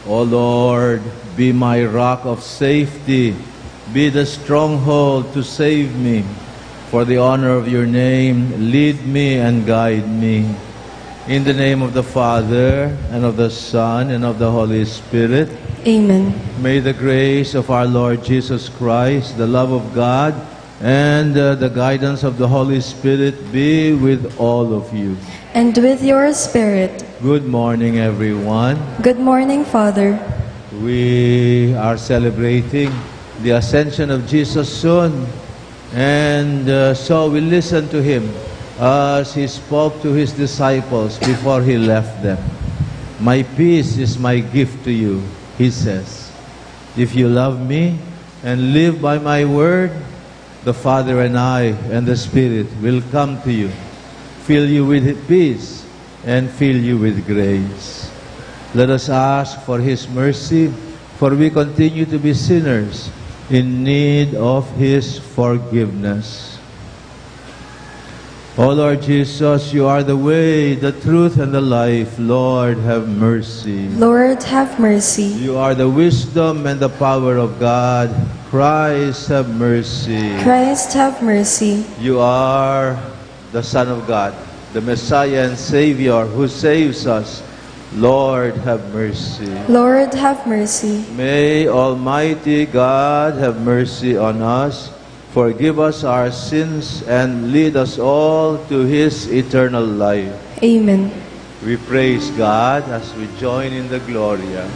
O Lord, be my rock of safety, be the stronghold to save me. For the honor of your name, lead me and guide me. In the name of the Father, and of the Son, and of the Holy Spirit. Amen. May the grace of our Lord Jesus Christ, the love of God, and the guidance of the Holy Spirit be with all of you. And with your spirit. Good morning, everyone. Good morning, Father. We are celebrating the ascension of Jesus soon. And so we listen to him as he spoke to his disciples before he left them. My peace is my gift to you, he says. If you love me and live by my word, the Father and I and the Spirit will come to you, fill you with peace and fill you with grace. Let us ask for his mercy, for we continue to be sinners in need of his forgiveness. O Lord Jesus, you are the way, the truth, and the life. Lord, have mercy. Lord, have mercy. You are the wisdom and the power of God. Christ, have mercy. Christ, have mercy. You are the Son of God, the Messiah and Savior who saves us. Lord, have mercy. Lord, have mercy. May Almighty God have mercy on us, forgive us our sins, and lead us all to his eternal life. Amen. We praise God as we join in the Gloria.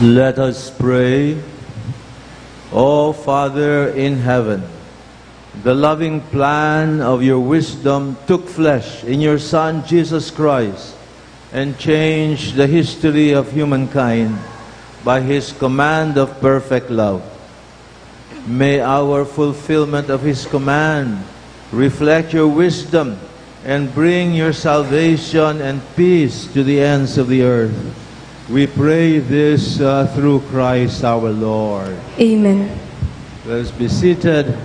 Let us pray. O Father in heaven, the loving plan of your wisdom took flesh in your Son Jesus Christ and changed the history of humankind by his command of perfect love. May our fulfillment of his command reflect your wisdom and bring your salvation and peace to the ends of the earth. We pray this through Christ our Lord. Amen. Let us be seated.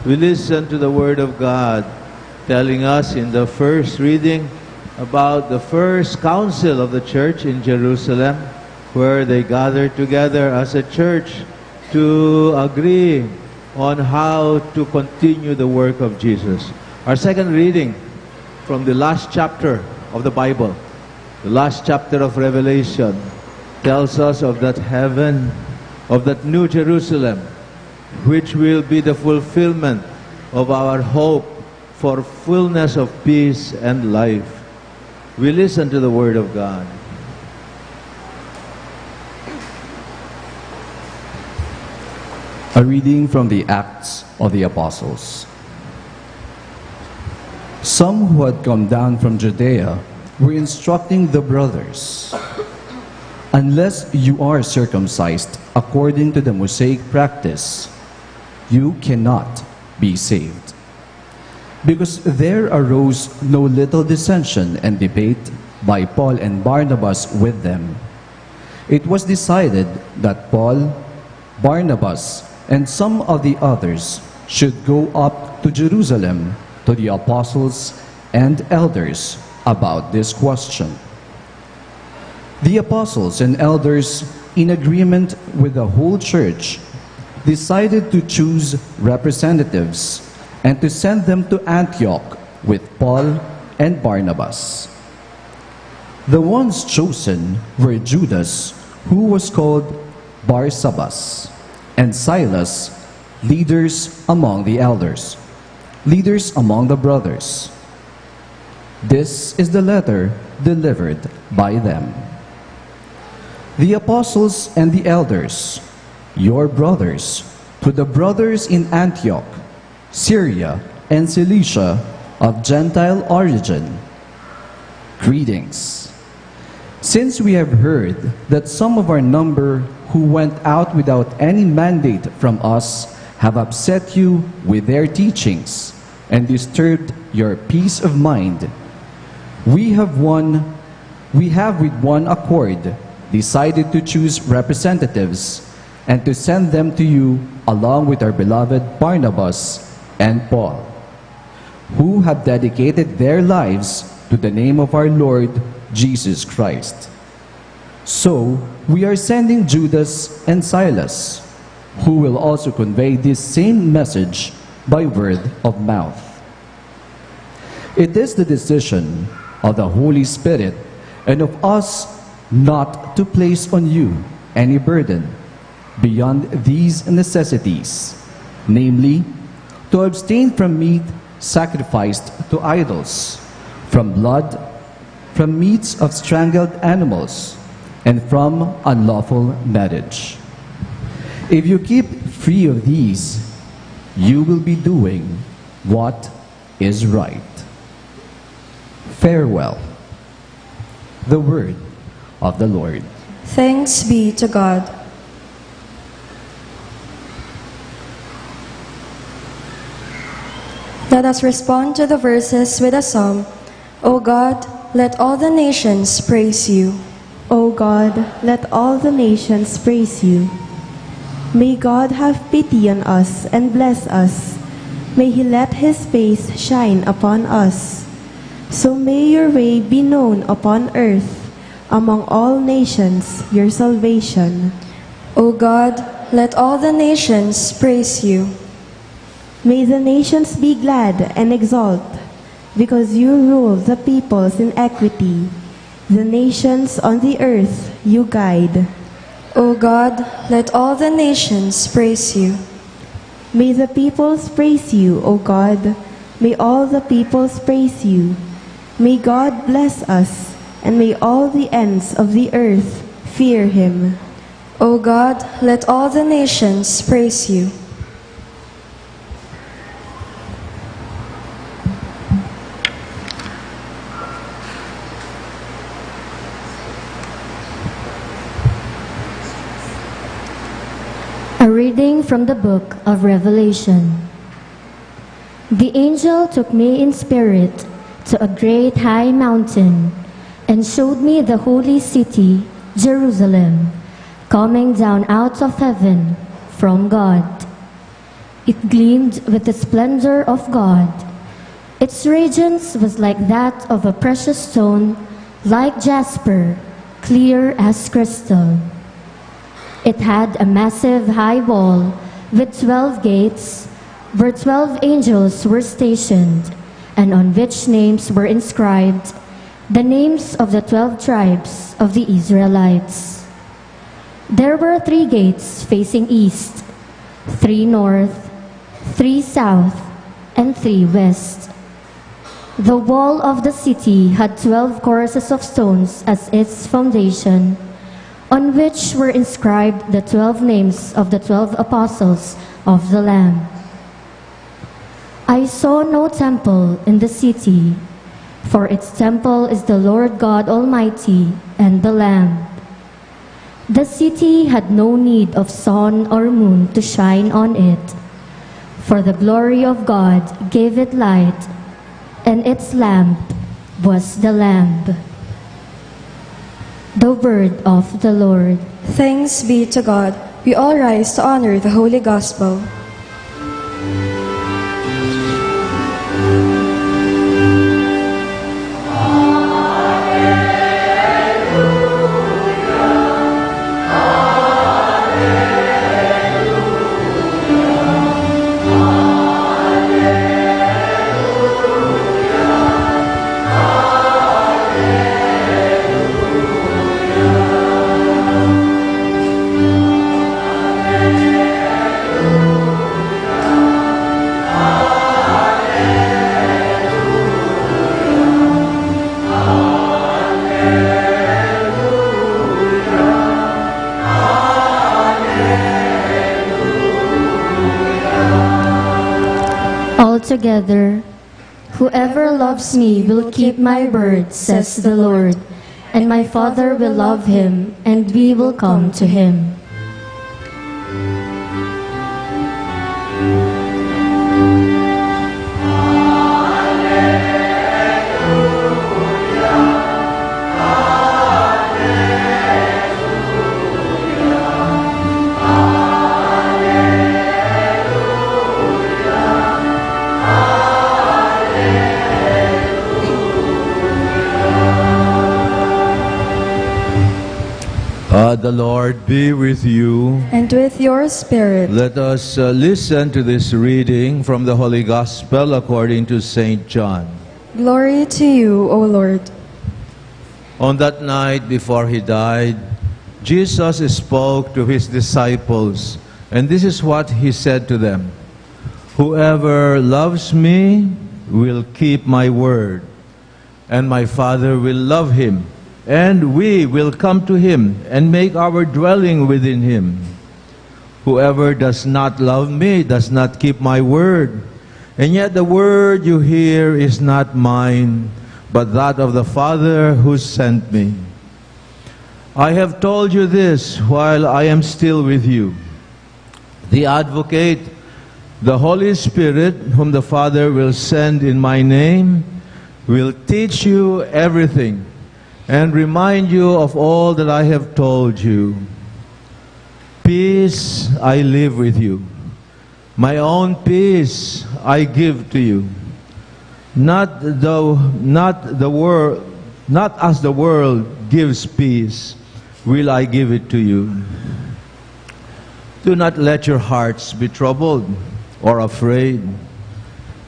We listen to the Word of God telling us in the first reading about the first council of the church in Jerusalem, where they gathered together as a church to agree on how to continue the work of Jesus. Our second reading from the last chapter of the Bible, the last chapter of Revelation, tells us of that heaven, of that new Jerusalem, which will be the fulfillment of our hope for fullness of peace and life. We listen to the Word of God. A reading from the Acts of the Apostles. Some who had come down from Judea were instructing the brothers, "Unless you are circumcised according to the Mosaic practice, you cannot be saved." Because there arose no little dissension and debate by Paul and Barnabas with them. It was decided that Paul, Barnabas, and some of the others should go up to Jerusalem to the apostles and elders about this question. The apostles and elders, in agreement with the whole church, decided to choose representatives and to send them to Antioch with Paul and Barnabas. The ones chosen were Judas, who was called Barsabbas, and Silas, leaders among the elders, leaders among the brothers. This is the letter delivered by them. The apostles and the elders, your brothers, to the brothers in Antioch, Syria, and Cilicia of Gentile origin, greetings. Since we have heard that some of our number who went out without any mandate from us have upset you with their teachings and disturbed your peace of mind, we have with one accord decided to choose representatives and to send them to you along with our beloved Barnabas and Paul, who have dedicated their lives to the name of our Lord Jesus Christ. So we are sending Judas and Silas, who will also convey this same message by word of mouth. It is the decision of the Holy Spirit and of us not to place on you any burden beyond these necessities, namely, to abstain from meat sacrificed to idols, from blood, from meats of strangled animals, and from unlawful marriage. If you keep free of these, you will be doing what is right. Farewell. The word of the Lord. Thanks be to God. Let us respond to the verses with a psalm. O God, let all the nations praise you. O God, let all the nations praise you. May God have pity on us and bless us. May He let His face shine upon us. So may your way be known upon earth, among all nations, your salvation. O God, let all the nations praise you. May the nations be glad and exult, because you rule the peoples in equity. The nations on the earth you guide. O God, let all the nations praise you. May the peoples praise you, O God. May all the peoples praise you. May God bless us, and may all the ends of the earth fear Him. O God, let all the nations praise you. A reading from the book of Revelation. The angel took me in spirit to a great high mountain and showed me the holy city, Jerusalem, coming down out of heaven from God. It gleamed with the splendor of God. Its radiance was like that of a precious stone, like jasper, clear as crystal. It had a massive high wall with 12 gates, where 12 angels were stationed, and on which names were inscribed, the names of the 12 tribes of the Israelites. There were 3 gates facing east, 3 north, 3 south, and 3 west. The wall of the city had 12 choruses of stones as its foundation, on which were inscribed the 12 names of the 12 apostles of the Lamb. I saw no temple in the city, for its temple is the Lord God Almighty and the Lamb. The city had no need of sun or moon to shine on it, for the glory of God gave it light, and its lamp was the Lamb. The word of the Lord. Thanks be to God. We all rise to honor the Holy Gospel. Altogether, whoever loves me will keep my word, says the Lord, and my Father will love him, and we will come to him. The Lord be with you. And with your spirit. Let us listen to this reading from the Holy Gospel according to St. John. Glory to you, O Lord. On that night before he died, Jesus spoke to his disciples, and this is what he said to them. Whoever loves me will keep my word, and my Father will love him, and we will come to him and make our dwelling within him. Whoever does not love me does not keep my word, and yet the word you hear is not mine, but that of the Father who sent me. I have told you this while I am still with you. The Advocate, the Holy Spirit, whom the Father will send in my name, will teach you everything and remind you of all that I have told you. Peace I live with you. My own peace I give to you. Not as the world gives peace, will I give it to you. Do not let your hearts be troubled or afraid.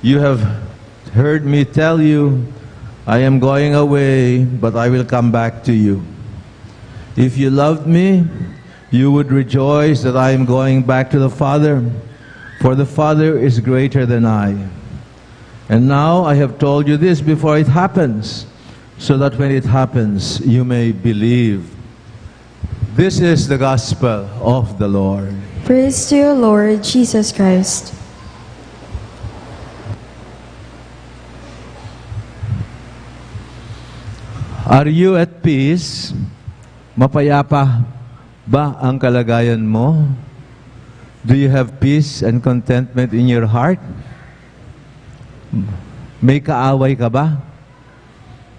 You have heard me tell you, I am going away, but I will come back to you. If you loved me, you would rejoice that I am going back to the Father, for the Father is greater than I. And now I have told you this before it happens, so that when it happens, you may believe. This is the gospel of the Lord. Praise to you, Lord Jesus Christ. Are you at peace? Mapayapa ba ang kalagayan mo? Do you have peace and contentment in your heart? May kaaway ka ba?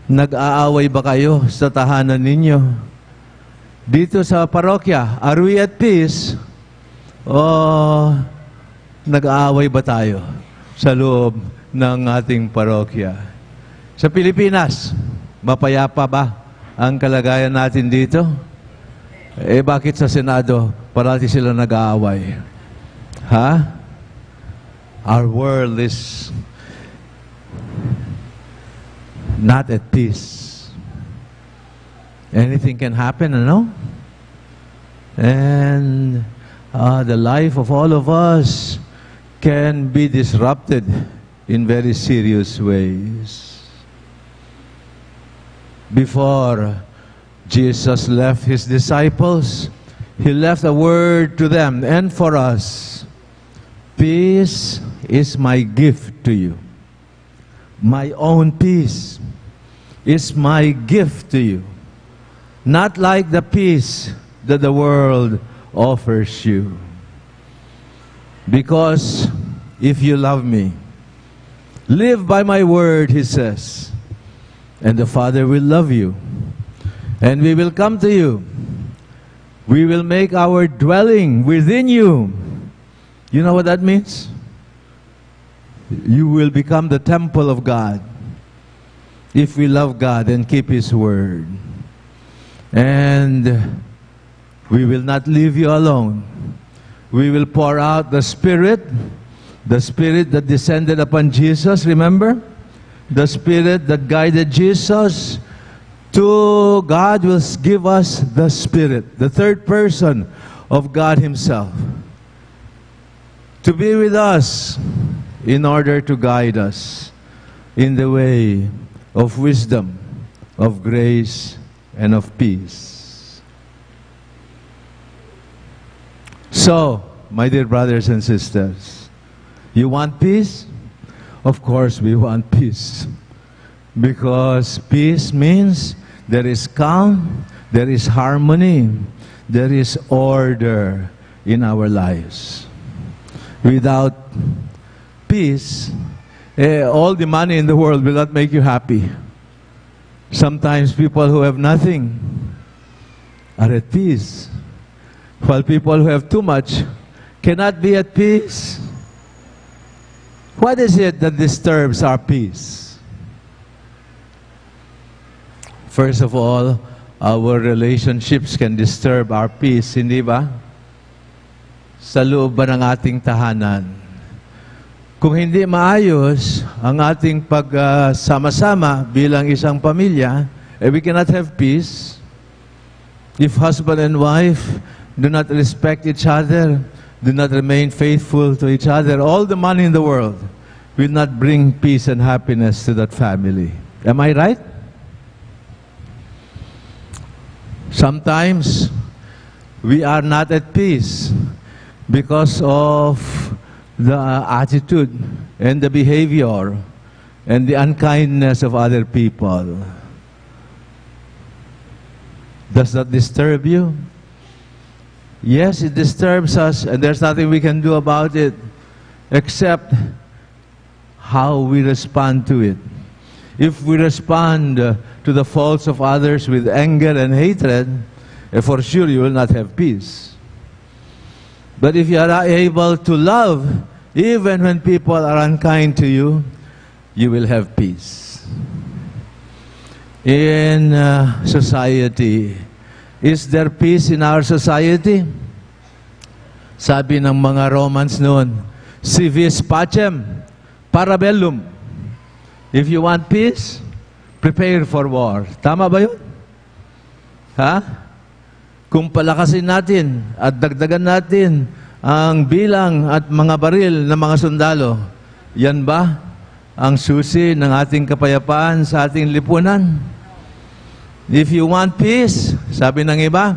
Nag-aaway ba kayo sa tahanan ninyo? Dito sa parokya, are we at peace? O nag-aaway ba tayo sa loob ng ating parokya? Sa Pilipinas, mapayapa ba ang kalagayan natin dito? Eh bakit sa Senado parati sila nag-aaway? Ha? Our world is not at peace. Anything can happen, ano? And the life of all of us can be disrupted in very serious ways. Before Jesus left His disciples, He left a word to them and for us. Peace is my gift to you. My own peace is my gift to you. Not like the peace that the world offers you. Because if you love me, live by my word, He says, and the Father will love you. And we will come to you. We will make our dwelling within you. You know what that means? You will become the temple of God if we love God and keep His word. And we will not leave you alone. We will pour out the Spirit that descended upon Jesus, remember? The Spirit that guided Jesus. To God will give us the Spirit, the third person of God Himself, to be with us in order to guide us in the way of wisdom, of grace, and of peace. So, my dear brothers and sisters, you want peace? Of course we want peace. Because peace means there is calm, there is harmony, there is order in our lives. Without peace, all the money in the world will not make you happy. Sometimes people who have nothing are at peace, while people who have too much cannot be at peace. What is it that disturbs our peace? First of all, our relationships can disturb our peace, hindi ba? Sa loob ba ng ating tahanan? Kung hindi maayos ang ating pagsama-sama bilang isang pamilya, we cannot have peace. If husband and wife do not respect each other, do not remain faithful to each other, all the money in the world will not bring peace and happiness to that family. Am I right? Sometimes we are not at peace because of the attitude and the behavior and the unkindness of other people. Does that disturb you? Yes, it disturbs us, and there's nothing we can do about it except how we respond to it. If we respond to the faults of others with anger and hatred, for sure you will not have peace. But if you are able to love, even when people are unkind to you, you will have peace. In society, is there peace in our society? Sabi ng mga Romans noon, si vis pacem, para bellum. If you want peace, prepare for war. Tama ba yun? Ha? Kung palakasin natin at dagdagan natin ang bilang at mga baril ng mga sundalo, yan ba ang susi ng ating kapayapaan sa ating lipunan? If you want peace, sabi ng iba,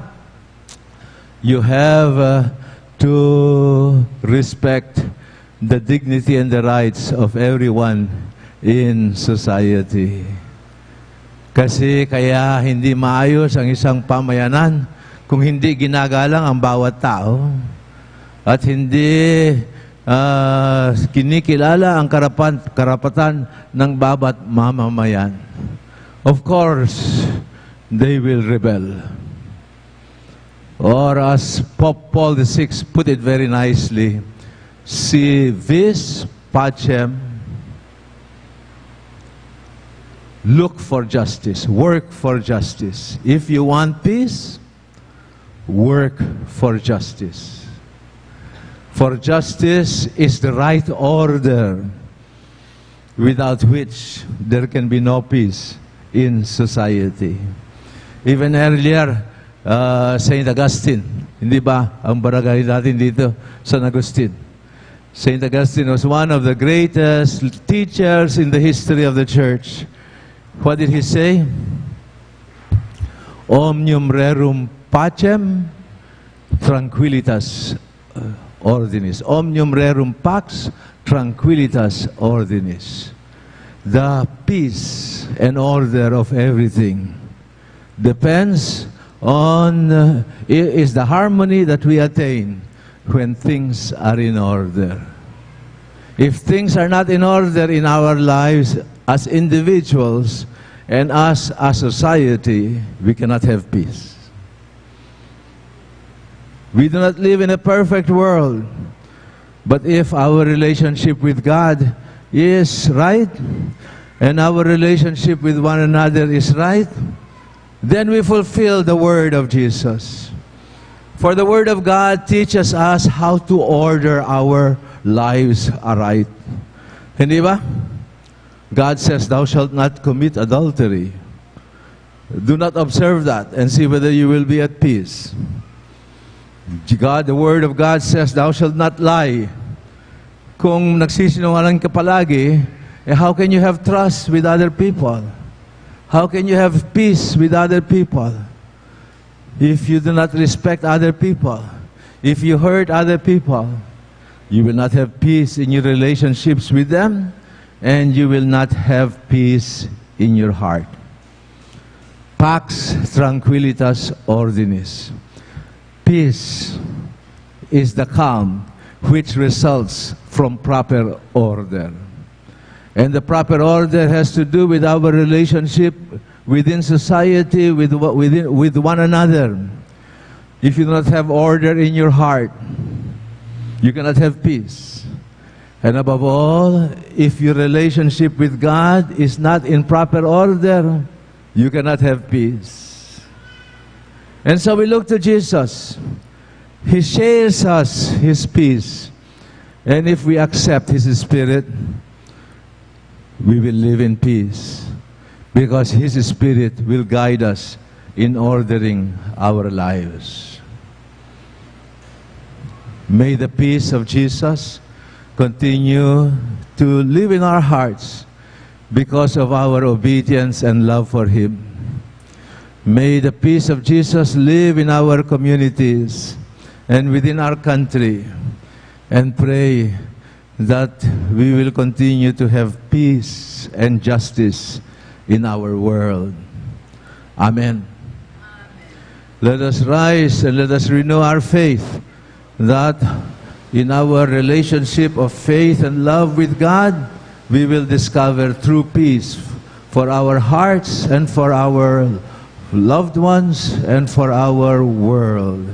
You have to respect the dignity and the rights of everyone in society. Kasi kaya hindi maayos ang isang pamayanan kung hindi ginagalang ang bawat tao at hindi kinikilala ang karapatan ng bawat mamamayan. Of course, they will rebel. Or as Pope Paul VI put it very nicely, si vis pacem, look for justice, work for justice. If you want peace, work for justice. For justice is the right order without which there can be no peace in society. Even earlier, St. Augustine, hindi ba ang barangay natin dito, San Agustin? St. Augustine was one of the greatest teachers in the history of the church. What did he say? Omnium rerum pacem tranquillitas ordinis. Omnium rerum pax tranquillitas ordinis. The peace and order of everything depends on is the harmony that we attain when things are in order. If things are not in order in our lives as individuals and as a society, we cannot have peace. We do not live in a perfect world, but if our relationship with God is right and our relationship with one another is right, then we fulfill the word of Jesus. For the word of God teaches us how to order our lives aright. Hindi ba? God says, thou shalt not commit adultery. Do not observe that and see whether you will be at peace. God, the word of God says, thou shalt not lie. Kung nagsisinungaling ka palagi, how can you have trust with other people? How can you have peace with other people? If you do not respect other people, if you hurt other people, you will not have peace in your relationships with them, and you will not have peace in your heart. Pax tranquillitas ordinis. Peace is the calm which results from proper order. And the proper order has to do with our relationship within society, with one another. If you do not have order in your heart, you cannot have peace. And above all, if your relationship with God is not in proper order, you cannot have peace. And so we look to Jesus. He shares us His peace. And if we accept His Spirit, we will live in peace. Because His Spirit will guide us in ordering our lives. May the peace of Jesus continue to live in our hearts because of our obedience and love for Him. May the peace of Jesus live in our communities and within our country, and pray that we will continue to have peace and justice in our world. Amen. Let us rise and let us renew our faith that in our relationship of faith and love with God, we will discover true peace for our hearts and for our loved ones and for our world.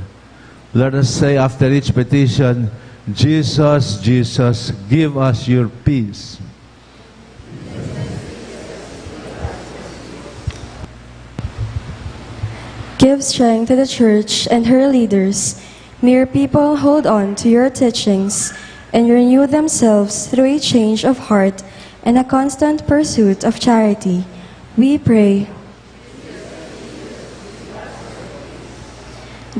Let us say after each petition, Jesus, Jesus, give us your peace. Give strength to the Church and her leaders. May your people hold on to your teachings and renew themselves through a change of heart and a constant pursuit of charity. We pray.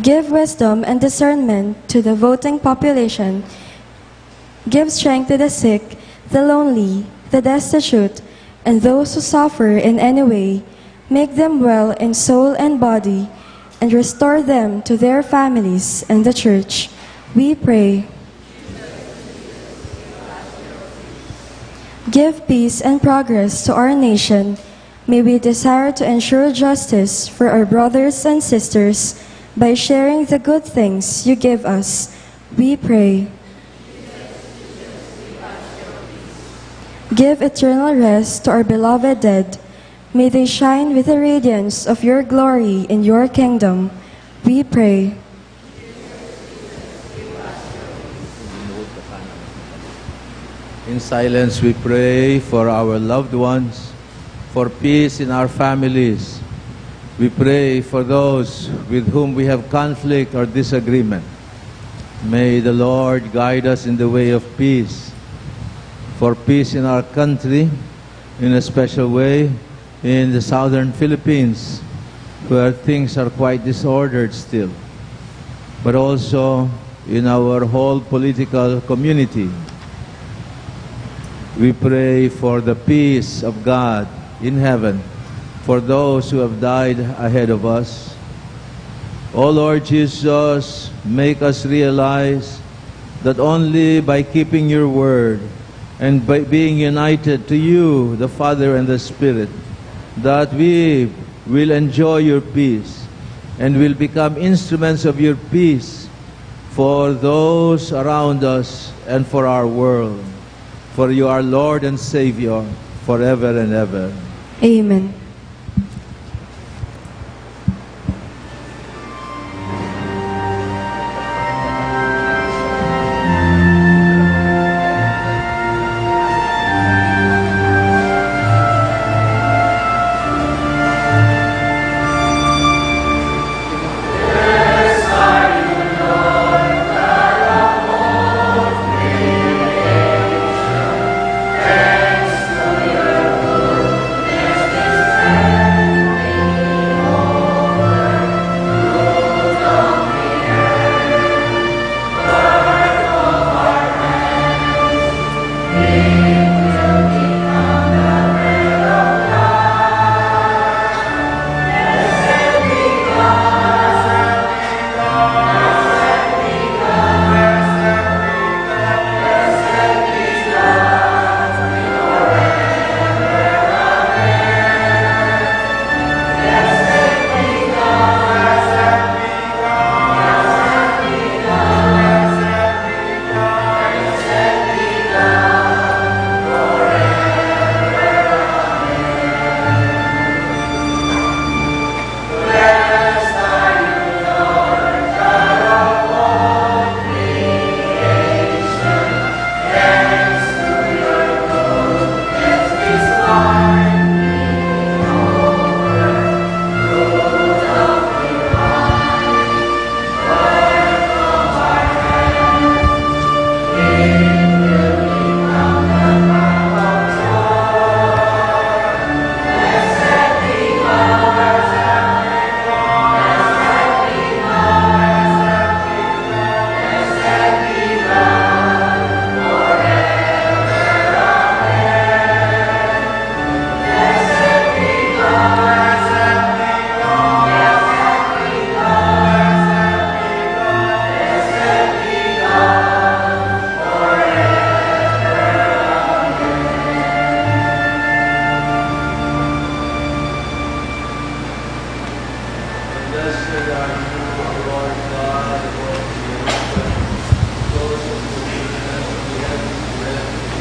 Give wisdom and discernment to the voting population. Give strength to the sick, the lonely, the destitute, and those who suffer in any way. Make them well in soul and body. and restore them to their families and the church. We pray. Give peace and progress to our nation. May we desire to ensure justice for our brothers and sisters by sharing the good things you give us. We pray. Give eternal rest to our beloved dead. May they shine with the radiance of your glory in your kingdom. We pray. In silence we pray for our loved ones, for peace in our families. We pray for those with whom we have conflict or disagreement. May the Lord guide us in the way of peace. For peace in our country, in a special way, in the southern Philippines, where things are quite disordered still, but also in our whole political community. We pray for the peace of God in heaven, for those who have died ahead of us. O Lord Jesus, make us realize that only by keeping your word and by being united to you, the Father and the Spirit, that we will enjoy your peace and will become instruments of your peace for those around us and for our world. For you are Lord and Savior forever and ever. Amen.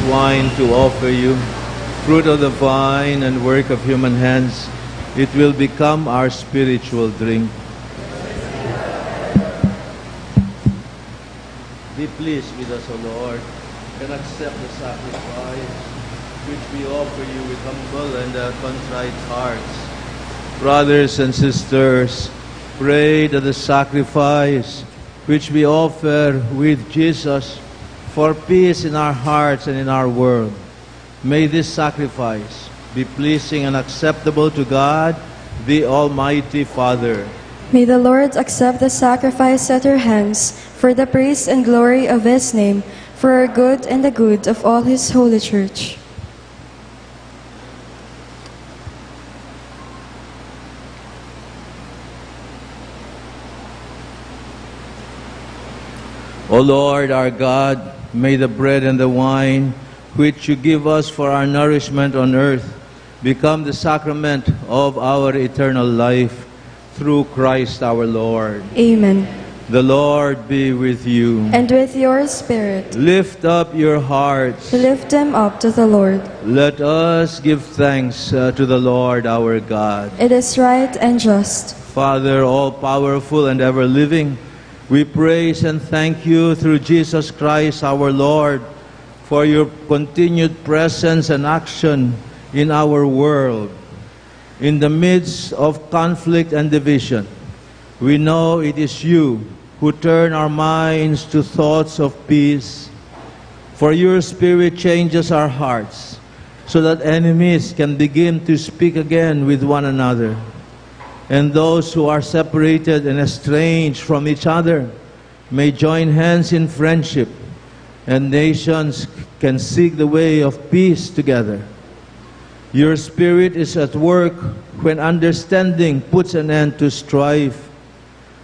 Wine to offer you, fruit of the vine and work of human hands, it will become our spiritual drink. Be pleased with us, O Lord, and accept the sacrifice which we offer you with humble and contrite hearts. Brothers and sisters, pray that the sacrifice which we offer with Jesus for peace in our hearts and in our world, may this sacrifice be pleasing and acceptable to God, the Almighty Father. May the Lord accept the sacrifice at your hands for the praise and glory of his name, for our good and the good of all his holy church. O Lord our God, may the bread and the wine which you give us for our nourishment on earth become the sacrament of our eternal life through Christ our Lord. Amen. The Lord be with you. And with your spirit, Lift up your hearts. lift them up to the Lord. Let us give thanks to the Lord our God. It is right and just. Father, all-powerful and ever-living, we praise and thank you through Jesus Christ our Lord for your continued presence and action in our world. In the midst of conflict and division, we know it is you who turn our minds to thoughts of peace. For your Spirit changes our hearts so that enemies can begin to speak again with one another. And those who are separated and estranged from each other may join hands in friendship, and nations can seek the way of peace together. Your Spirit is at work when understanding puts an end to strife,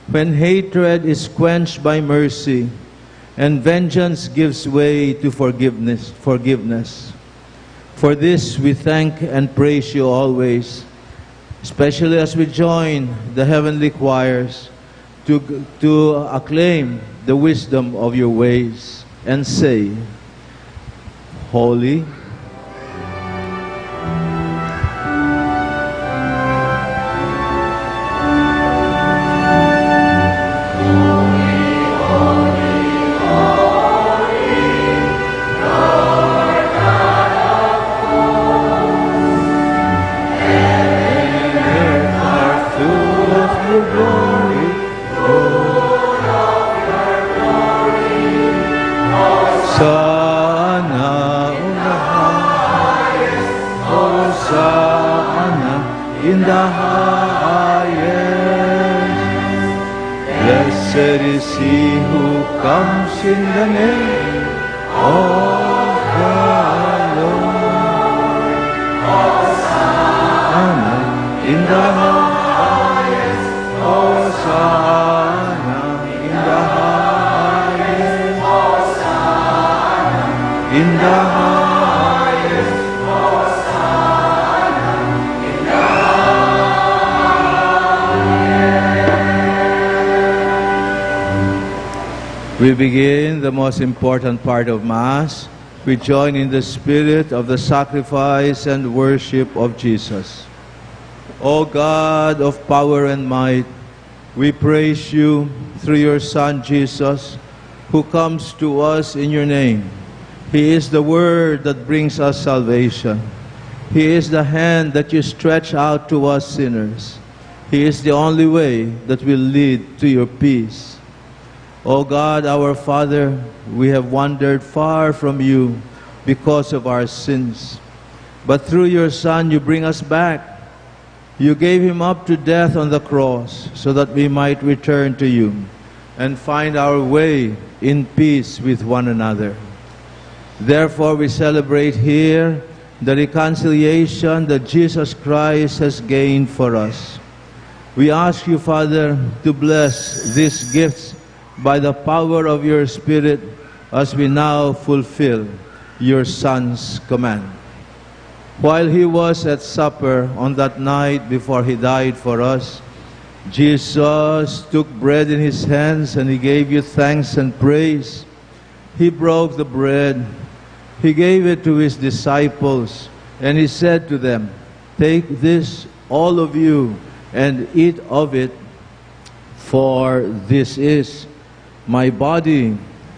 when hatred is quenched by mercy, and vengeance gives way to forgiveness. For this we thank and praise you always, especially as we join the heavenly choirs to acclaim the wisdom of your ways and say, Holy, in the highest. Blessed is he who comes in the name of the Lord. Hosanna in the highest. Hosanna in the highest. Hosanna in the highest. We begin the most important part of Mass. We join in the spirit of the sacrifice and worship of Jesus. O God of power and might, we praise you through your Son Jesus, who comes to us in your name. He is the Word that brings us salvation. He is the hand that you stretch out to us sinners. He is the only way that will lead to your peace. O God, our Father, we have wandered far from you because of our sins. But through your Son, you bring us back. You gave him up to death on the cross so that we might return to you and find our way in peace with one another. Therefore, we celebrate here the reconciliation that Jesus Christ has gained for us. We ask you, Father, to bless these gifts by the power of your Spirit as we now fulfill your Son's command. While he was at supper on that night before he died for us, Jesus took bread in his hands and he gave you thanks and praise. He broke the bread. He gave it to his disciples and he said to them, "Take this, all of you, and eat of it, for this is my body,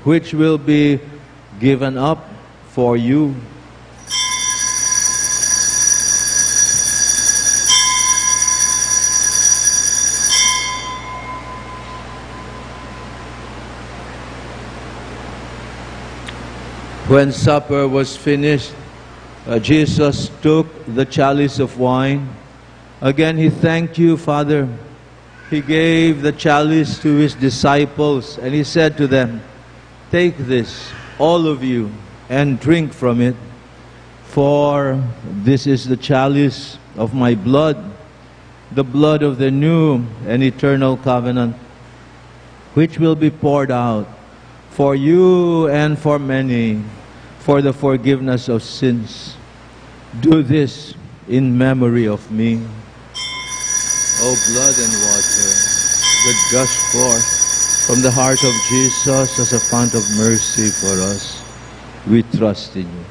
which will be given up for you." When supper was finished, Jesus took the chalice of wine. Again, he thanked you, Father. He gave the chalice to his disciples, and he said to them, "Take this, all of you, and drink from it, for this is the chalice of my blood, the blood of the new and eternal covenant, which will be poured out for you and for many, for the forgiveness of sins. Do this in memory of me. O blood and water that gush forth from the heart of Jesus as a fount of mercy for us, we trust in you.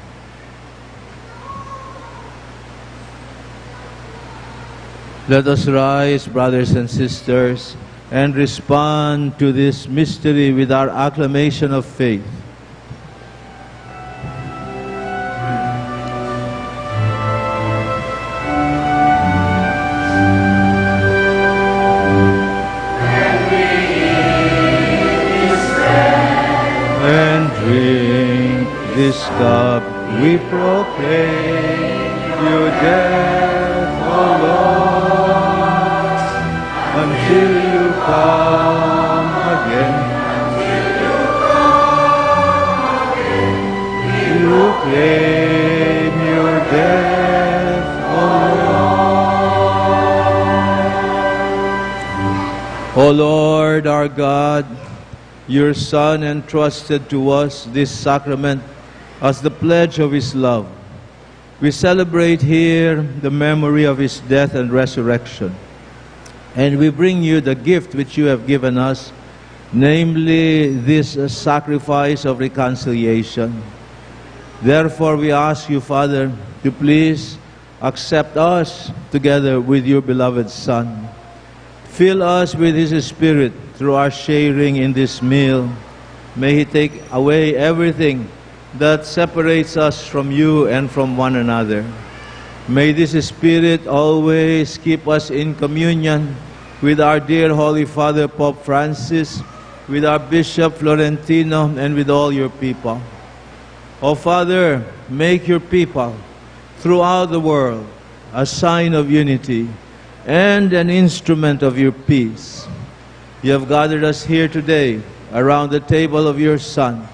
Let us rise, brothers and sisters, and respond to this mystery with our acclamation of faith. And drink this cup, we proclaim your death, O Lord, until you come again. We proclaim your death, O Lord. O Lord, our God, your Son entrusted to us this sacrament as the pledge of His love. We celebrate here the memory of His death and resurrection. And we bring you the gift which you have given us, namely this sacrifice of reconciliation. Therefore, we ask you, Father, to please accept us together with your beloved Son. Fill us with His Spirit through our sharing in this meal. May He take away everything that separates us from you and from one another. May this Spirit always keep us in communion with our dear Holy Father Pope Francis, with our Bishop Florentino, and with all your people. O Father, make your people throughout the world a sign of unity and an instrument of your peace. You have gathered us here today around the table of your Son,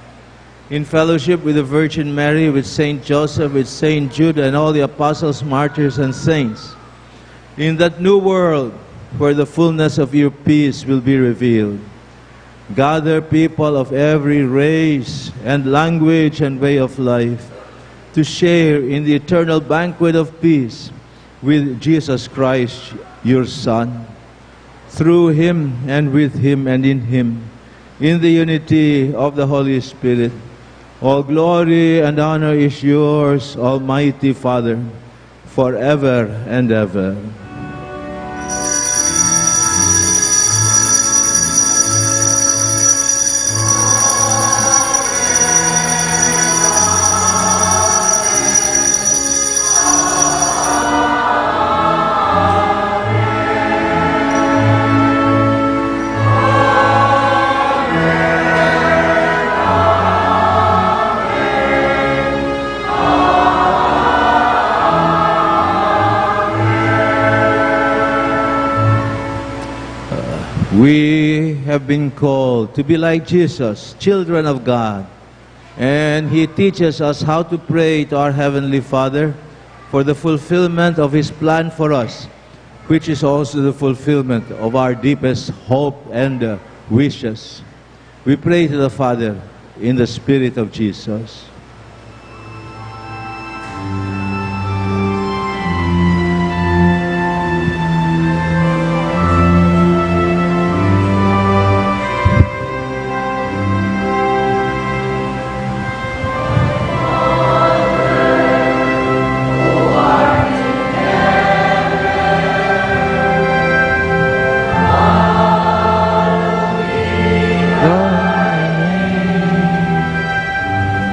in fellowship with the Virgin Mary, with Saint Joseph, with Saint Jude, and all the apostles, martyrs, and saints, in that new world where the fullness of your peace will be revealed. Gather people of every race and language and way of life to share in the eternal banquet of peace with Jesus Christ, your Son. Through Him and with Him and in Him, in the unity of the Holy Spirit, all glory and honor is yours, Almighty Father, forever and ever. We have been called to be like Jesus, children of God. And He teaches us how to pray to our Heavenly Father for the fulfillment of His plan for us, which is also the fulfillment of our deepest hope and wishes. We pray to the Father in the Spirit of Jesus.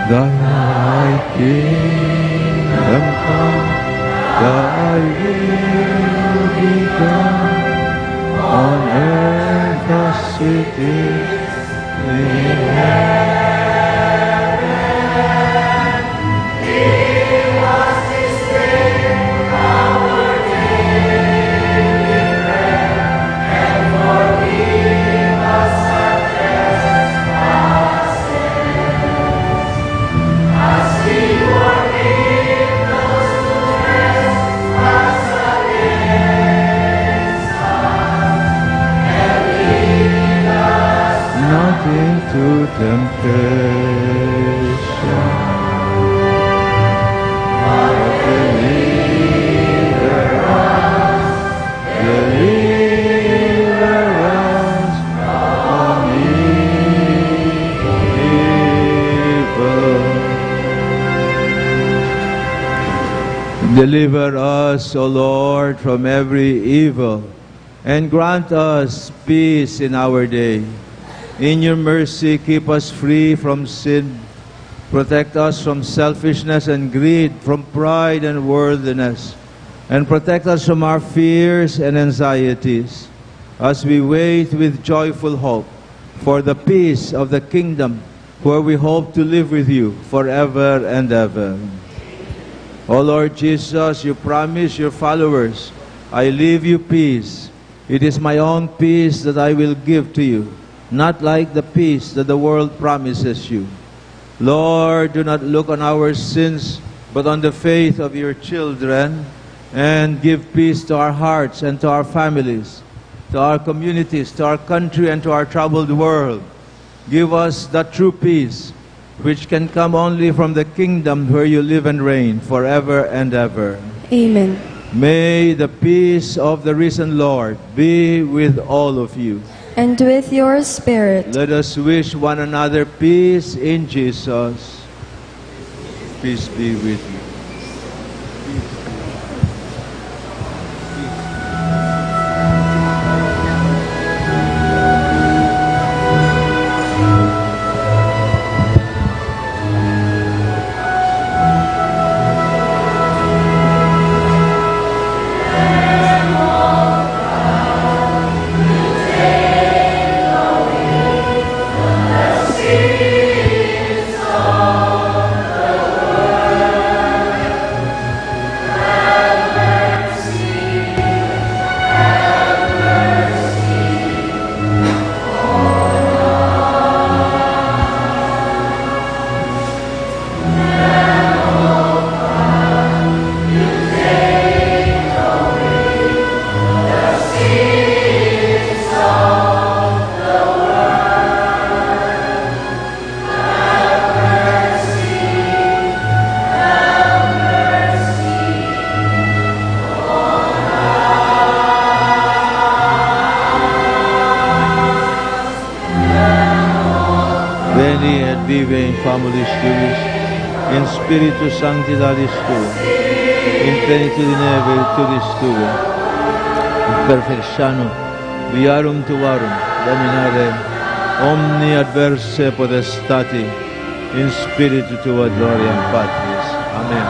Thy temptation, but deliver us from evil. Deliver us, O Lord, from every evil, and grant us peace in our day. In your mercy, keep us free from sin. Protect us from selfishness and greed, from pride and worldliness, and protect us from our fears and anxieties, as we wait with joyful hope for the peace of the kingdom, where we hope to live with you forever and ever. O Lord Jesus, you promise your followers, I leave you peace. It is my own peace that I will give to you, not like the peace that the world promises you. Lord, do not look on our sins, but on the faith of your children, and give peace to our hearts and to our families, to our communities, to our country, and to our troubled world. Give us that true peace, which can come only from the kingdom where you live and reign forever and ever. Amen. May the peace of the risen Lord be with all of you. And with your spirit. Let us wish one another peace in Jesus. Peace be with you. Veni et vive in familis tuis, in spiritu sanctitatis tua, in plenitudine virtutis tua, in perfectiano viarum tuarum, dominare omni adversae potestati, in spiritu tua gloria patris. Amen.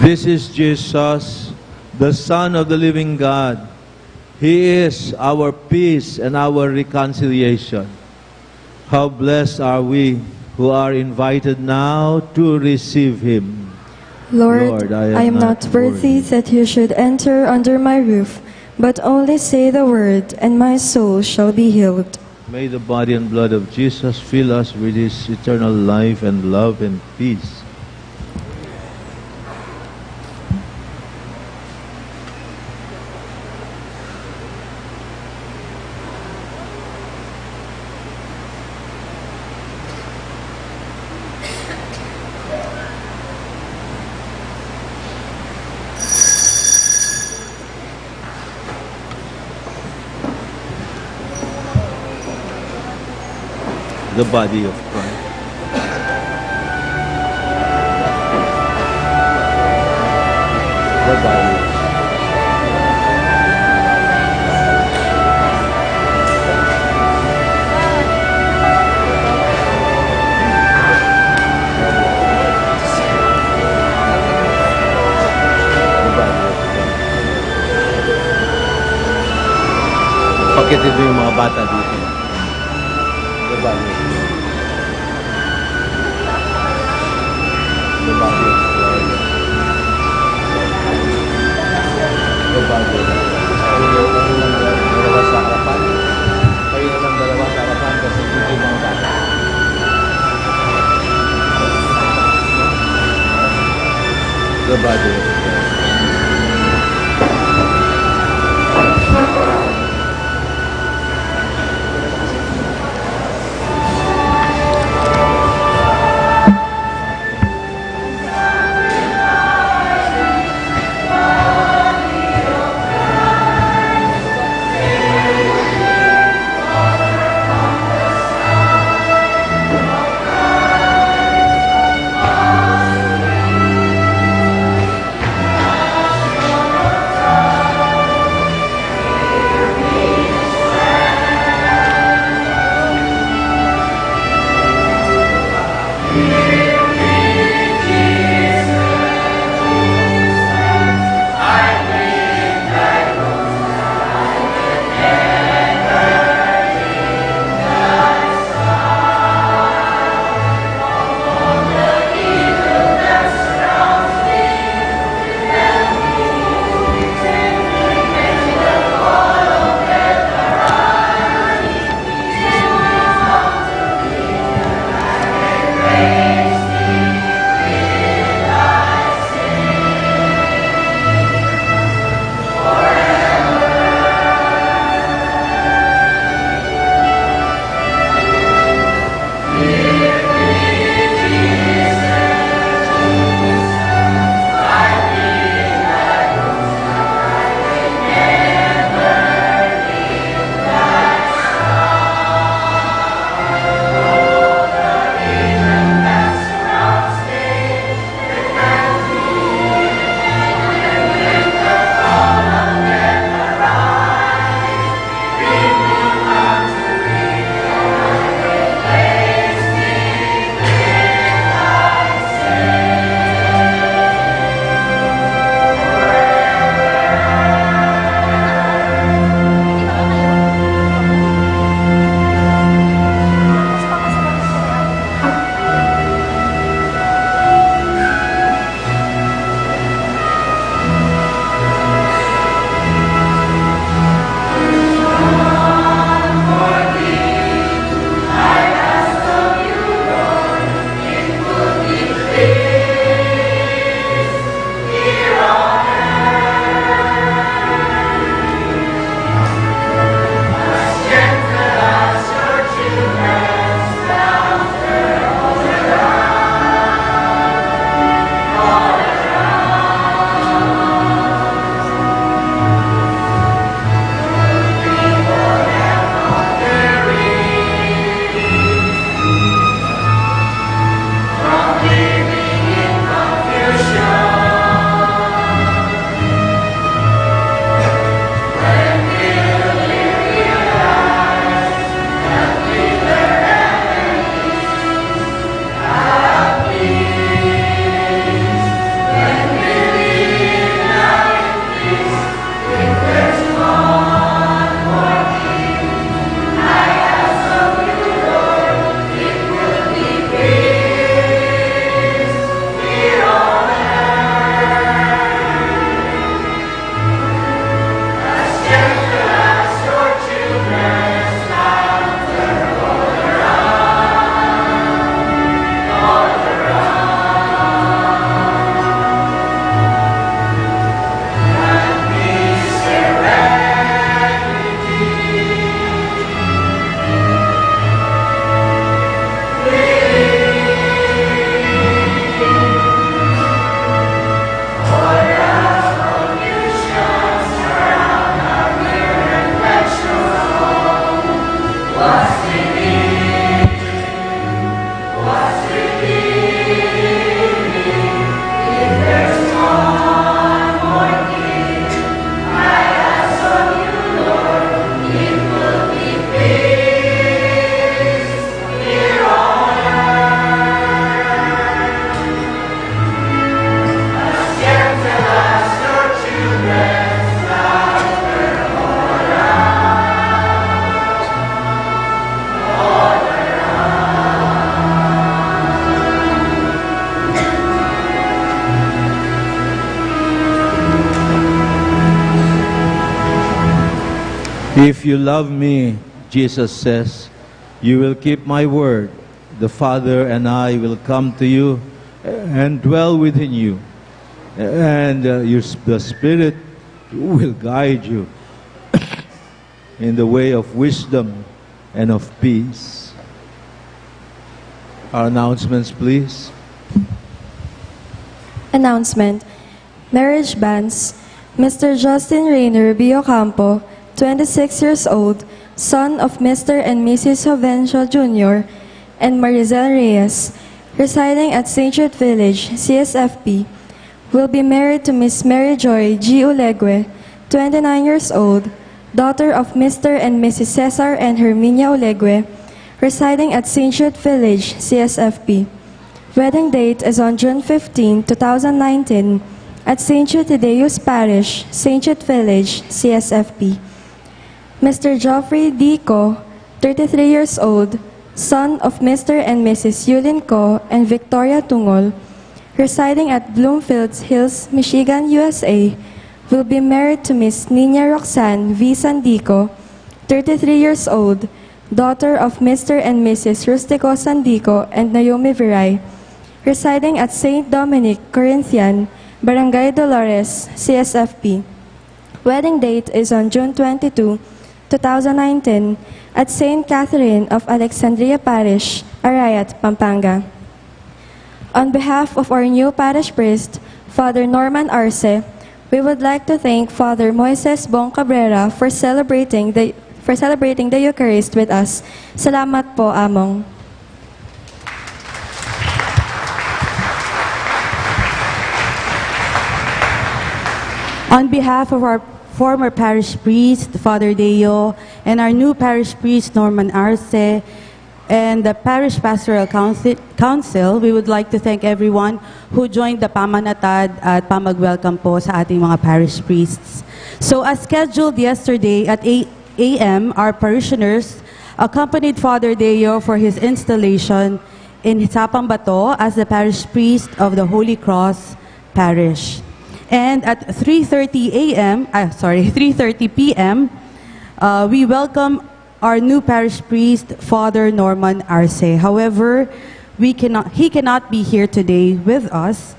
This is Jesus, the Son of the living God. He is our peace and our reconciliation. How blessed are we who are invited now to receive Him. Lord, I am not worthy that you should enter under my roof, but only say the word, and my soul shall be healed. May the body and blood of Jesus fill us with His eternal life and love and peace. The body of Christ. The body. Pakitin mo yung mga bata dito. The body. The body of Christ. The body of Christ. Kayo lang dalawa sa harapan. Kayo lang dalawa sa harapan kasi dito yung mga bata. The body of Christ. If you love me, Jesus says, you will keep my word. The Father and I will come to you and dwell within you. And the Spirit will guide you in the way of wisdom and of peace. Our announcements, please. Announcement. Marriage banns. Mr. Justin Rayner Biocampo, 26 years old, son of Mr. and Mrs. Jovencio Jr., and Maricel Reyes, residing at St. Jude Village, CSFP, will be married to Miss Mary Joy G. Ulegue, 29 years old, daughter of Mr. and Mrs. Cesar and Herminia Ulegue, residing at St. Jude Village, CSFP. Wedding date is on June 15, 2019 at St. Jude Thaddeus Parish, St. Jude Village, CSFP. Mr. Geoffrey D. Co., 33 years old, son of Mr. and Mrs. Yulin Co. and Victoria Tungol, residing at Bloomfield Hills, Michigan, USA, will be married to Miss Nina Roxanne V. Sandico, 33 years old, daughter of Mr. and Mrs. Rustico Sandico and Naomi Viray, residing at St. Dominic, Corinthian, Barangay Dolores, CSFP. Wedding date is on June 22, 2019 at St. Catherine of Alexandria Parish, Arayat, Pampanga. On behalf of our new parish priest, Father Norman Arce, we would like to thank Father Moises Bong Cabrera for celebrating the Eucharist with us. Salamat po, Among. On behalf of our former parish priest, Father Deo, and our new parish priest, Norman Arce, and the Parish Pastoral Council, we would like to thank everyone who joined the pamanatad at pamag-welcome po sa ating mga parish priests. So as scheduled yesterday at 8 a.m., our parishioners accompanied Father Deo for his installation in Sapang Bato as the parish priest of the Holy Cross Parish. And at 3:30 p.m., we welcome our new parish priest, Father Norman Arce. However, he cannot be here today with us.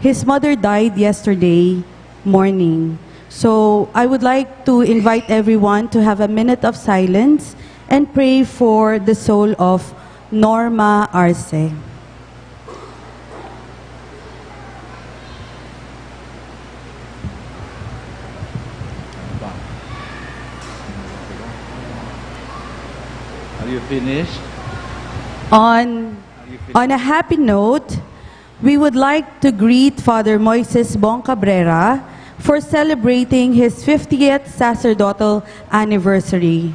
His mother died yesterday morning. So I would like to invite everyone to have a minute of silence and pray for the soul of Norma Arce. Are you finished? On a happy note, we would like to greet Father Moises Bong Cabrera for celebrating his 50th sacerdotal anniversary.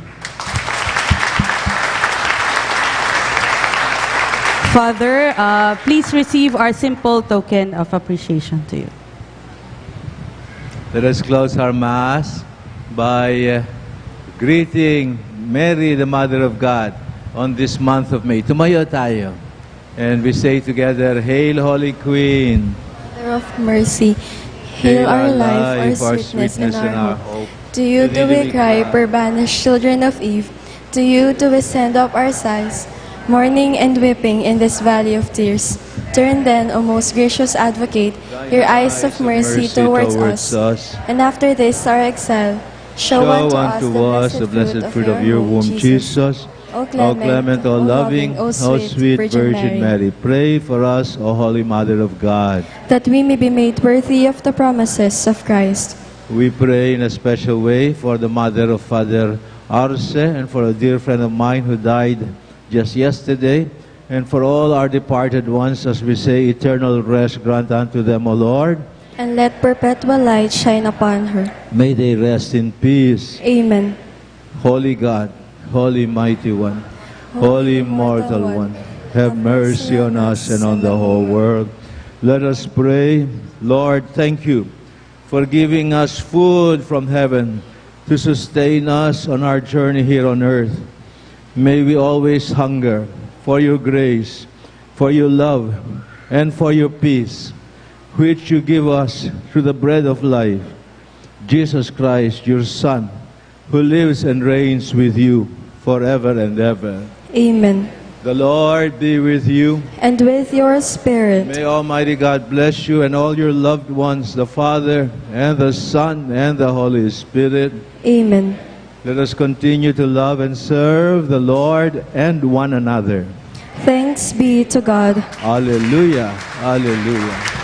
Father, please receive our simple token of appreciation to you. Let us close our Mass by greeting Mary, the Mother of God, on this month of May. Tumayo tayo. And we say together, Hail, Holy Queen. Mother of mercy, hail our life, our sweetness, and our hope. To you do we cry, poor banished children of Eve. To you do we send up our sighs, mourning and weeping in this valley of tears. Turn then, O most gracious Advocate, your eyes of mercy towards us, and after this our exile, show unto us the blessed fruit of your womb, Jesus. O clement, O loving, O sweet Virgin Mary, pray for us, O Holy Mother of God, that we may be made worthy of the promises of Christ. We pray in a special way for the mother of Father Arce and for a dear friend of mine who died just yesterday, and for all our departed ones, as we say, eternal rest grant unto them, O Lord. And let perpetual light shine upon her. May they rest in peace. Amen. Holy God, Holy Mighty One, Holy Immortal One, have mercy on us and on the whole world. Let us pray. Lord, thank you for giving us food from heaven to sustain us on our journey here on earth. May we always hunger for your grace, for your love, and for your peace, which you give us through the bread of life, Jesus Christ, your Son, who lives and reigns with you forever and ever. Amen. The Lord be with you. And with your spirit. May Almighty God bless you and all your loved ones, the Father, and the Son, and the Holy Spirit. Amen. Let us continue to love and serve the Lord and one another. Thanks be to God. Hallelujah. Hallelujah.